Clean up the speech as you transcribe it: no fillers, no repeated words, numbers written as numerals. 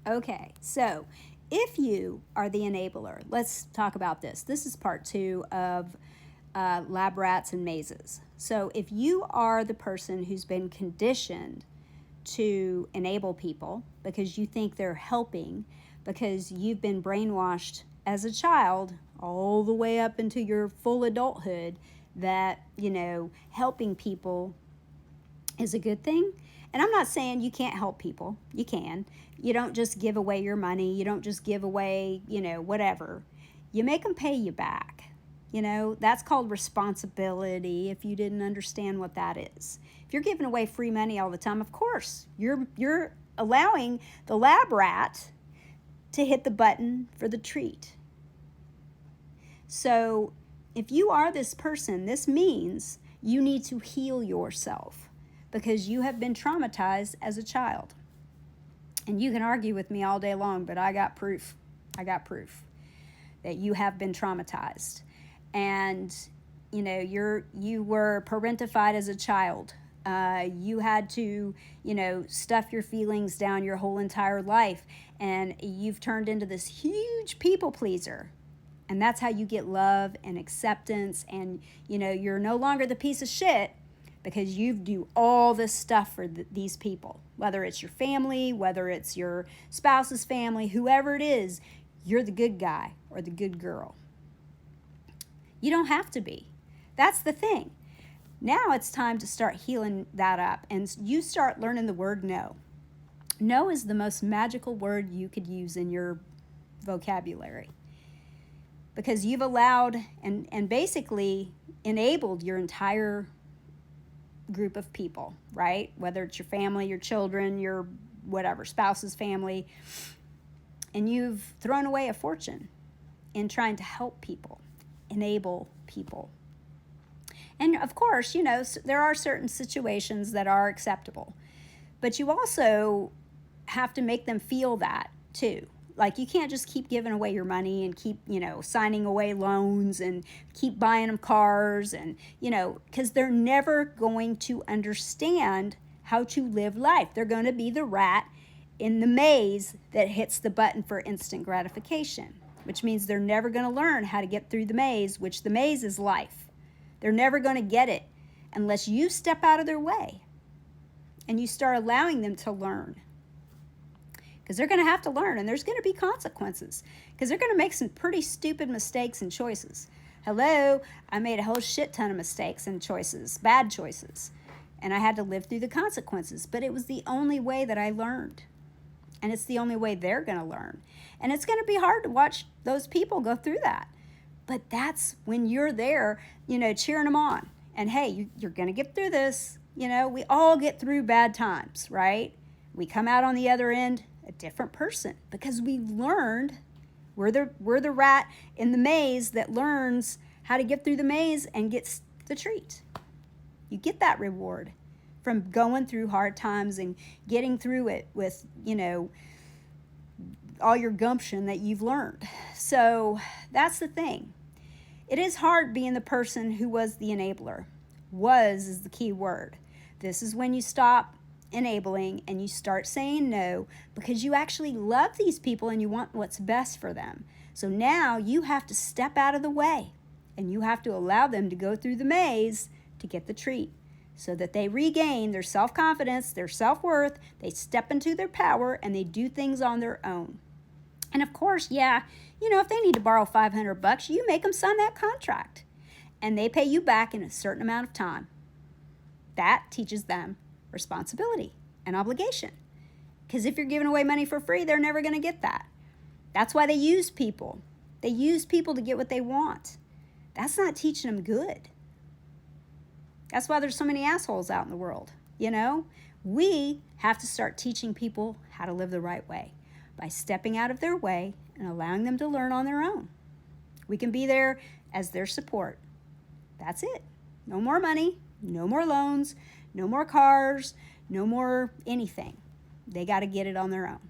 Okay, so if you are the enabler, let's talk about this. This is part 2 of lab rats and mazes. So if you are the person who's been conditioned to enable people because you think they're helping, because you've been brainwashed as a child all the way up into your full adulthood that, helping people is a good thing. And I'm not saying you can't help people. You can. You don't just give away your money. You don't just give away, whatever. You make them pay you back. That's called responsibility if you didn't understand what that is. If you're giving away free money all the time, of course, you're allowing the lab rat to hit the button for the treat. So if you are this person, this means you need to heal yourself because you have been traumatized as a child. And you can argue with me all day long, but I got proof. I got proof that you have been traumatized. And, you were parentified as a child. You had to, stuff your feelings down your whole entire life. And you've turned into this huge people pleaser. And that's how you get love and acceptance. And, you're no longer the piece of shit because you do all this stuff for these people. Whether it's your family, whether it's your spouse's family, whoever it is, you're the good guy or the good girl. You don't have to be. That's the thing. Now it's time to start healing that up and you start learning the word no. No is the most magical word you could use in your vocabulary because you've allowed and basically enabled your entire group of people, right? Whether it's your family, your children, your whatever, spouse's family, and you've thrown away a fortune in trying to help people, enable people. And of course, there are certain situations that are acceptable, but you also have to make them feel that too. Like you can't just keep giving away your money and keep, signing away loans and keep buying them cars and, because they're never going to understand how to live life. They're going to be the rat in the maze that hits the button for instant gratification, which means they're never going to learn how to get through the maze, which the maze is life. They're never going to get it unless you step out of their way and you start allowing them to learn. Because they're going to have to learn and there's going to be consequences because they're going to make some pretty stupid mistakes and choices. Hello, I made a whole shit ton of mistakes and choices, bad choices, and I had to live through the consequences, but it was the only way that I learned. And it's the only way they're going to learn. And it's going to be hard to watch those people go through that. But that's when you're there, cheering them on. And hey, you're going to get through this. We all get through bad times, right? We come out on the other end a different person because we learned we're the rat in the maze that learns how to get through the maze and gets the treat. You get that reward from going through hard times and getting through it with, all your gumption that you've learned. So that's the thing. It is hard being the person who was the enabler. Was is the key word. This is when you stop enabling and you start saying no because you actually love these people and you want what's best for them. So now you have to step out of the way and you have to allow them to go through the maze to get the treat so that they regain their self-confidence, their self-worth, they step into their power and they do things on their own. And of course, if they need to borrow $500, you make them sign that contract and they pay you back in a certain amount of time. That teaches them responsibility and obligation. Because if you're giving away money for free, they're never going to get that. That's why they use people. They use people to get what they want. That's not teaching them good. That's why there's so many assholes out in the world. We have to start teaching people how to live the right way by stepping out of their way and allowing them to learn on their own. We can be there as their support. That's it. No more money, no more loans, no more cars, no more anything. They got to get it on their own.